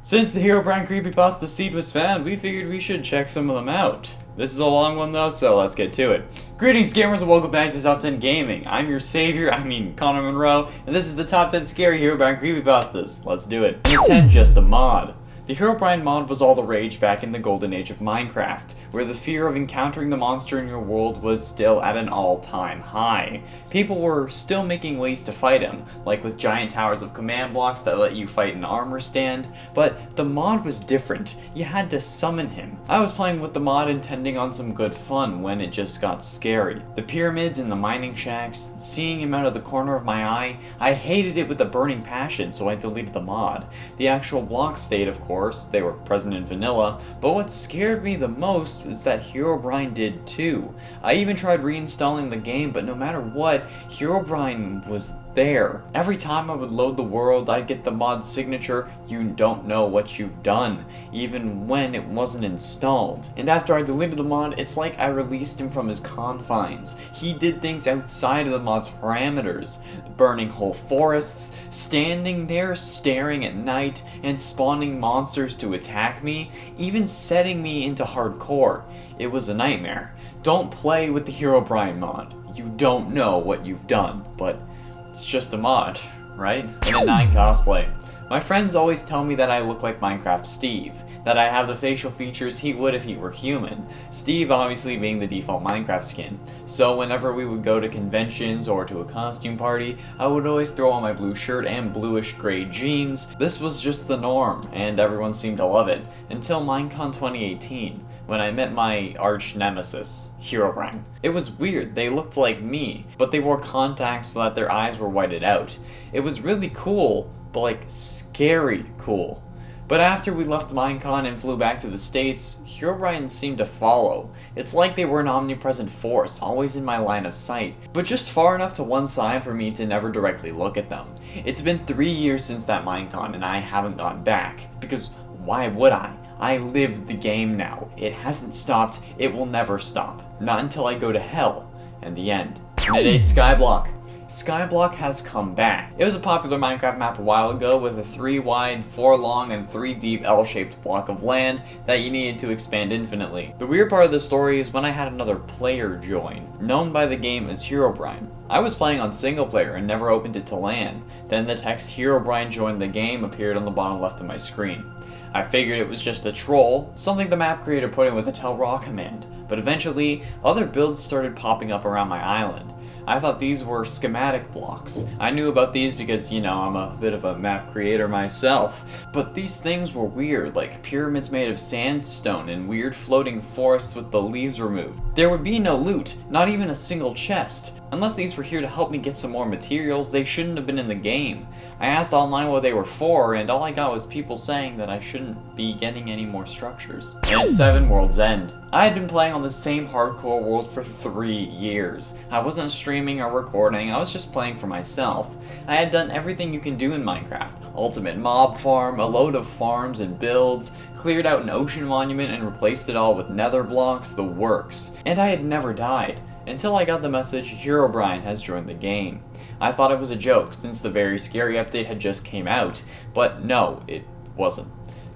Since the Herobrine Creepypasta seed was found, we figured we should check some of them out. This is a long one though, so let's get to it. Greetings gamers and welcome back to Top 10 Gaming. I'm your savior, Connor Monroe, and this is the Top 10 Scary Herobrine Creepypastas. Let's do it. And 10, just a mod. The Herobrine mod was all the rage back in the golden age of Minecraft, where the fear of encountering the monster in your world was still at an all-time high. People were still making ways to fight him, like with giant towers of command blocks that let you fight an armor stand, but the mod was different. You had to summon him. I was playing with the mod intending on some good fun when it just got scary. The pyramids and the mining shacks, seeing him out of the corner of my eye, I hated it with a burning passion, so I deleted the mod. The actual blocks stayed, of course. They were present in vanilla, but what scared me the most was that Herobrine did too. I even tried reinstalling the game, but no matter what, Herobrine was there. Every time I would load the world, I'd get the mod signature, "You don't know what you've done," even when it wasn't installed. And after I deleted the mod, it's like I released him from his confines. He did things outside of the mod's parameters, burning whole forests, standing there staring at night, and spawning monsters to attack me, even setting me into hardcore. It was a nightmare. Don't play with the Herobrine mod. You don't know what you've done, but it's just a mod, right? And a 9 cosplay. My friends always tell me that I look like Minecraft Steve, that I have the facial features he would if he were human, Steve obviously being the default Minecraft skin. So whenever we would go to conventions or to a costume party, I would always throw on my blue shirt and bluish gray jeans. This was just the norm, and everyone seemed to love it, until Minecon 2018, when I met my arch nemesis, Herobrine. It was weird, they looked like me, but they wore contacts so that their eyes were whited out. It was really cool, but like scary cool. But after we left Minecon and flew back to the States, Herobrine seemed to follow. It's like they were an omnipresent force, always in my line of sight, but just far enough to one side for me to never directly look at them. It's been 3 years since that Minecon and I haven't gone back, because why would I? I live the game now. It hasn't stopped, it will never stop. Not until I go to hell, and the end. And it ain't skyblock. Skyblock has come back. It was a popular Minecraft map a while ago with a 3 wide, 4 long, and 3 deep L-shaped block of land that you needed to expand infinitely. The weird part of the story is when I had another player join, known by the game as Herobrine. I was playing on single player and never opened it to LAN. Then the text "Herobrine joined the game" appeared on the bottom left of my screen. I figured it was just a troll, something the map creator put in with a tell raw command, but eventually, other builds started popping up around my island. I thought these were schematic blocks. I knew about these because, I'm a bit of a map creator myself. But these things were weird, like pyramids made of sandstone and weird floating forests with the leaves removed. There would be no loot, not even a single chest. Unless these were here to help me get some more materials, they shouldn't have been in the game. I asked online what they were for, and all I got was people saying that I shouldn't be getting any more structures. And it's 7 World's End. I had been playing on the same hardcore world for 3 years. I wasn't streaming or recording, I was just playing for myself. I had done everything you can do in Minecraft. Ultimate mob farm, a load of farms and builds, cleared out an ocean monument and replaced it all with nether blocks, the works. And I had never died. Until I got the message, Herobrine has joined the game. I thought it was a joke, since the very scary update had just came out, but no, it wasn't.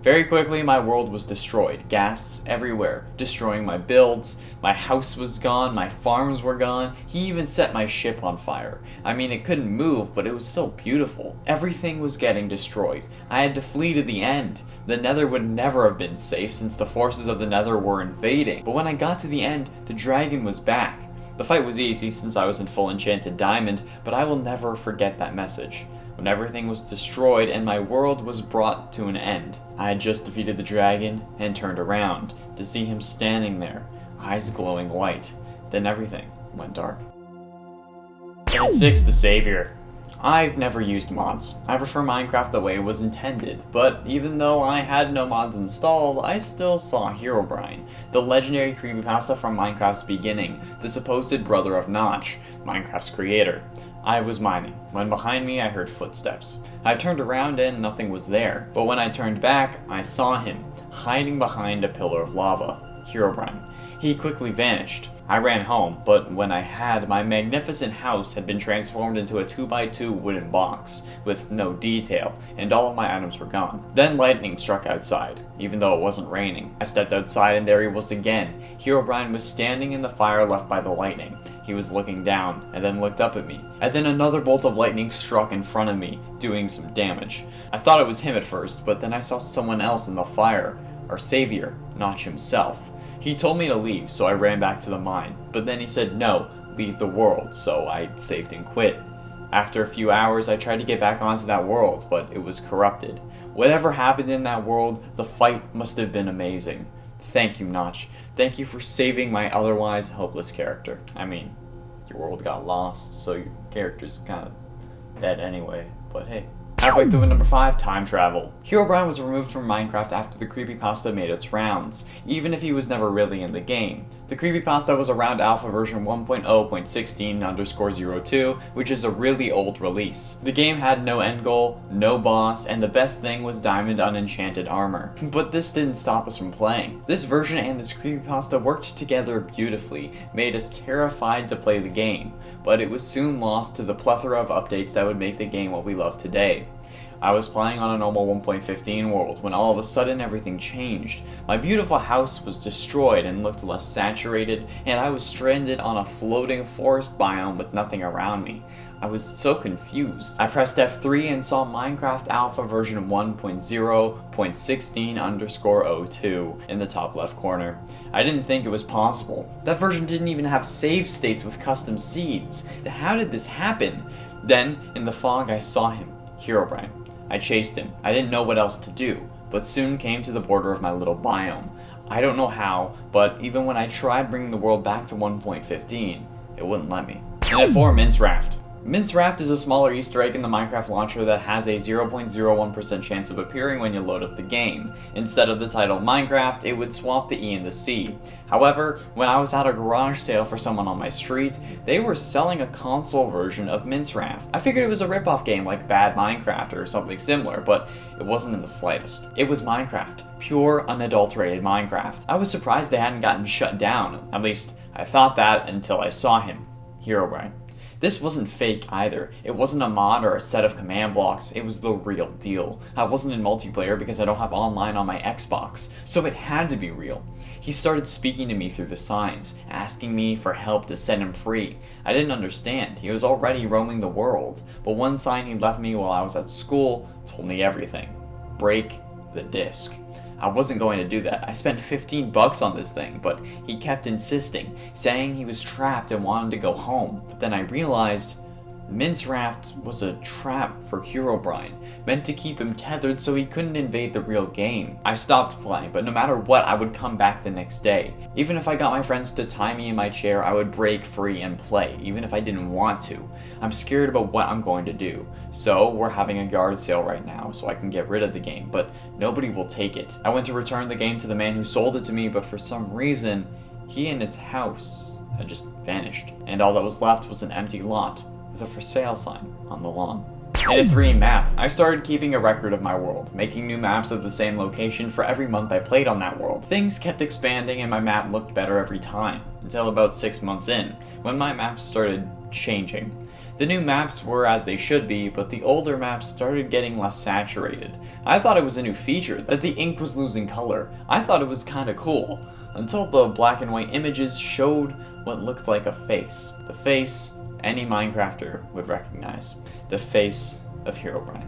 Very quickly, my world was destroyed, ghasts everywhere, destroying my builds, my house was gone, my farms were gone, he even set my ship on fire. It couldn't move, but it was still beautiful. Everything was getting destroyed. I had to flee to the end. The nether would never have been safe since the forces of the nether were invading, but when I got to the end, the dragon was back. The fight was easy since I was in full enchanted diamond, but I will never forget that message. When everything was destroyed and my world was brought to an end, I had just defeated the dragon and turned around to see him standing there, eyes glowing white. Then everything went dark. And at 6, the Savior. I've never used mods. I prefer Minecraft the way it was intended, but even though I had no mods installed, I still saw Herobrine, the legendary creepypasta from Minecraft's beginning, the supposed brother of Notch, Minecraft's creator. I was mining, when behind me I heard footsteps. I turned around and nothing was there, but when I turned back, I saw him, hiding behind a pillar of lava, Herobrine. He quickly vanished. I ran home, but when I had, my magnificent house had been transformed into a 2x2 wooden box, with no detail, and all of my items were gone. Then lightning struck outside, even though it wasn't raining. I stepped outside and there he was again. Herobrine was standing in the fire left by the lightning. He was looking down, and then looked up at me. And then another bolt of lightning struck in front of me, doing some damage. I thought it was him at first, but then I saw someone else in the fire. Our savior, Notch himself. He told me to leave, so I ran back to the mine. But then he said no, leave the world, so I saved and quit. After a few hours, I tried to get back onto that world, but it was corrupted. Whatever happened in that world, the fight must have been amazing. Thank you, Notch. Thank you for saving my otherwise hopeless character. I mean, your world got lost, so your character's kind of dead anyway, but hey. Halfway through number 5, time travel. Herobrine was removed from Minecraft after the creepypasta made its rounds, even if he was never really in the game. The creepypasta was around alpha version 1.0.16_02, which is a really old release. The game had no end goal, no boss, and the best thing was diamond unenchanted armor. But this didn't stop us from playing. This version and this creepypasta worked together beautifully, made us terrified to play the game, but it was soon lost to the plethora of updates that would make the game what we love today. I was playing on a normal 1.15 world when all of a sudden everything changed. My beautiful house was destroyed and looked less saturated, and I was stranded on a floating forest biome with nothing around me. I was so confused. I pressed F3 and saw Minecraft Alpha version 1.0.16_02 in the top left corner. I didn't think it was possible. That version didn't even have save states with custom seeds. How did this happen? Then, in the fog, I saw him, Herobrine. I chased him. I didn't know what else to do, but soon came to the border of my little biome. I don't know how, but even when I tried bringing the world back to 1.15, it wouldn't let me. And at 4, Mince Raft. Mince Raft is a smaller Easter egg in the Minecraft launcher that has a 0.01% chance of appearing when you load up the game. Instead of the title Minecraft, it would swap the E and the C. However, when I was at a garage sale for someone on my street, they were selling a console version of Mince Raft. I figured it was a ripoff game like Bad Minecraft or something similar, but it wasn't in the slightest. It was Minecraft. Pure, unadulterated Minecraft. I was surprised they hadn't gotten shut down. At least, I thought that until I saw him, Herobrine. This wasn't fake either. It wasn't a mod or a set of command blocks. It was the real deal. I wasn't in multiplayer because I don't have online on my Xbox, so it had to be real. He started speaking to me through the signs, asking me for help to set him free. I didn't understand. He was already roaming the world, but one sign he left me while I was at school told me everything. Break the disc. I wasn't going to do that. I spent $15 on this thing, but he kept insisting, saying he was trapped and wanted to go home. But then I realized Mince Raft was a trap for Herobrine, meant to keep him tethered so he couldn't invade the real game. I stopped playing, but no matter what, I would come back the next day. Even if I got my friends to tie me in my chair, I would break free and play, even if I didn't want to. I'm scared about what I'm going to do. So, we're having a yard sale right now, so I can get rid of the game, but nobody will take it. I went to return the game to the man who sold it to me, but for some reason, he and his house had just vanished. And all that was left was an empty lot, with a for sale sign on the lawn. And at 3, map. I started keeping a record of my world, making new maps of the same location for every month I played on that world. Things kept expanding and my map looked better every time, until about 6 months in, when my maps started changing. The new maps were as they should be, but the older maps started getting less saturated. I thought it was a new feature, that the ink was losing color. I thought it was kinda cool, until the black and white images showed what looked like a face. The face any Minecrafter would recognize. The face of Herobrine.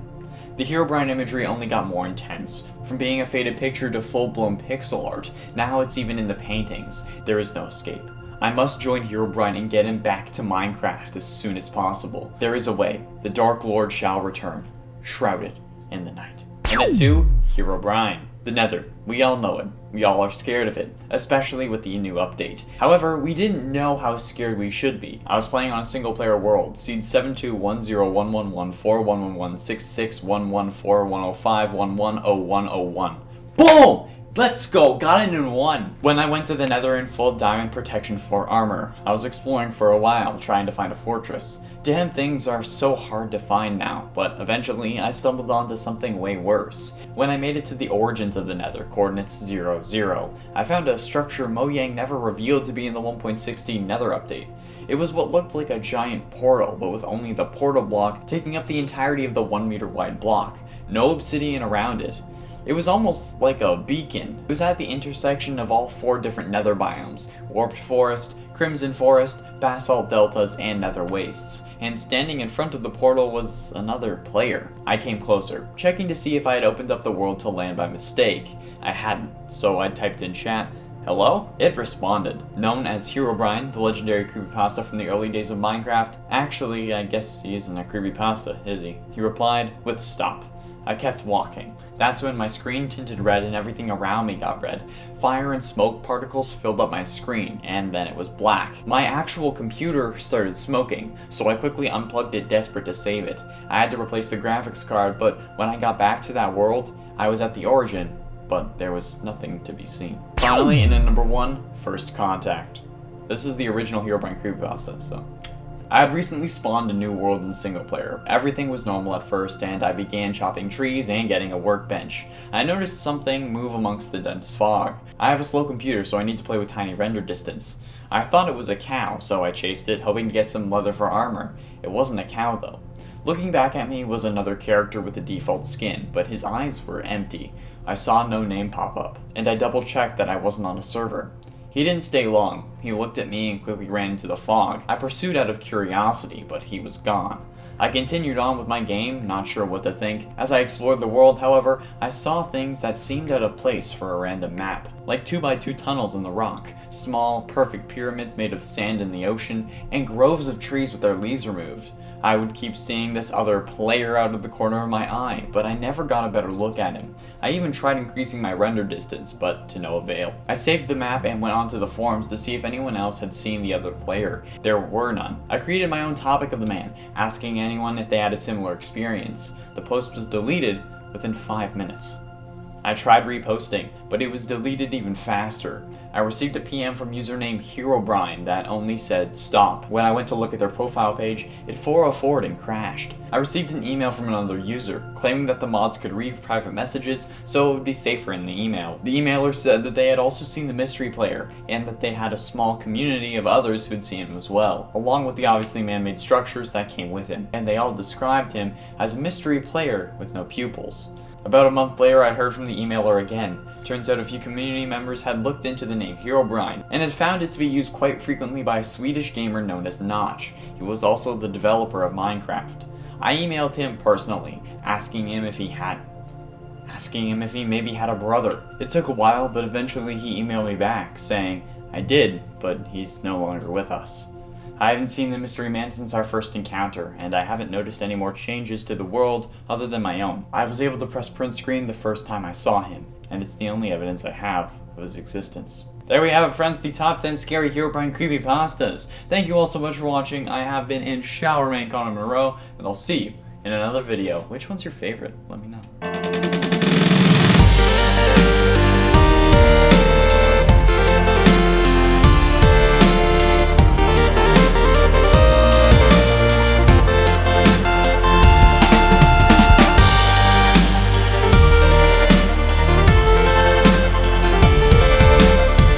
The Herobrine imagery only got more intense. From being a faded picture to full-blown pixel art, now it's even in the paintings. There is no escape. I must join Herobrine and get him back to Minecraft as soon as possible. There is a way. The Dark Lord shall return, shrouded in the night. And at 2, Herobrine. The nether. We all know it. We all are scared of it, especially with the new update. However, we didn't know how scared we should be. I was playing on a single player world, seed 7210111411166114105105110101. Boom! Let's go! Got it in one! When I went to the nether in full diamond protection 4 armor, I was exploring for a while, trying to find a fortress. Damn things are so hard to find now, but eventually I stumbled onto something way worse. When I made it to the origins of the nether, coordinates 0, 0, I found a structure Mojang never revealed to be in the 1.16 nether update. It was what looked like a giant portal, but with only the portal block taking up the entirety of the 1 meter wide block. No obsidian around it. It was almost like a beacon. It was at the intersection of all 4 different nether biomes: warped forest, crimson forest, basalt deltas, and nether wastes. And standing in front of the portal was another player. I came closer, checking to see if I had opened up the world to land by mistake. I hadn't, so I typed in chat, "Hello?" It responded. Known as Herobrine, the legendary creepypasta from the early days of Minecraft. Actually, I guess he isn't a creepypasta, is he? He replied with "Stop." I kept walking. That's when my screen tinted red and everything around me got red. Fire and smoke particles filled up my screen, and then it was black. My actual computer started smoking, so I quickly unplugged it, desperate to save it. I had to replace the graphics card, but when I got back to that world, I was at the origin, but there was nothing to be seen. Finally, in at number 1, First Contact. This is the original Herobrine Creepypasta, so... I had recently spawned a new world in single player. Everything was normal at first, and I began chopping trees and getting a workbench. I noticed something move amongst the dense fog. I have a slow computer, so I need to play with tiny render distance. I thought it was a cow, so I chased it, hoping to get some leather for armor. It wasn't a cow, though. Looking back at me was another character with a default skin, but his eyes were empty. I saw no name pop up, and I double-checked that I wasn't on a server. He didn't stay long. He looked at me and quickly ran into the fog. I pursued out of curiosity, but he was gone. I continued on with my game, not sure what to think. As I explored the world, however, I saw things that seemed out of place for a random map. Like 2x2 tunnels in the rock, small, perfect pyramids made of sand in the ocean, and groves of trees with their leaves removed. I would keep seeing this other player out of the corner of my eye, but I never got a better look at him. I even tried increasing my render distance, but to no avail. I saved the map and went onto the forums to see if anyone else had seen the other player. There were none. I created my own topic of the man, asking anyone if they had a similar experience. The post was deleted within 5 minutes. I tried reposting, but it was deleted even faster. I received a PM from username Herobrine that only said "stop." When I went to look at their profile page, it 404'd and crashed. I received an email from another user, claiming that the mods could read private messages, so it would be safer in the email. The emailer said that they had also seen the mystery player, and that they had a small community of others who'd seen him as well, along with the obviously man-made structures that came with him, and they all described him as a mystery player with no pupils. About a month later, I heard from the emailer again. Turns out a few community members had looked into the name Herobrine, and had found it to be used quite frequently by a Swedish gamer known as Notch. He was also the developer of Minecraft. I emailed him personally, asking him if he maybe had a brother. It took a while, but eventually he emailed me back, saying, "I did, but he's no longer with us." I haven't seen the mystery man since our first encounter, and I haven't noticed any more changes to the world other than my own. I was able to press print screen the first time I saw him, and it's the only evidence I have of his existence. There we have it, friends, the top 10 Scary Herobrine Creepypastas. Thank you all so much for watching. I have been in Showerman Connor Monroe, and I'll see you in another video. Which one's your favorite? Let me know.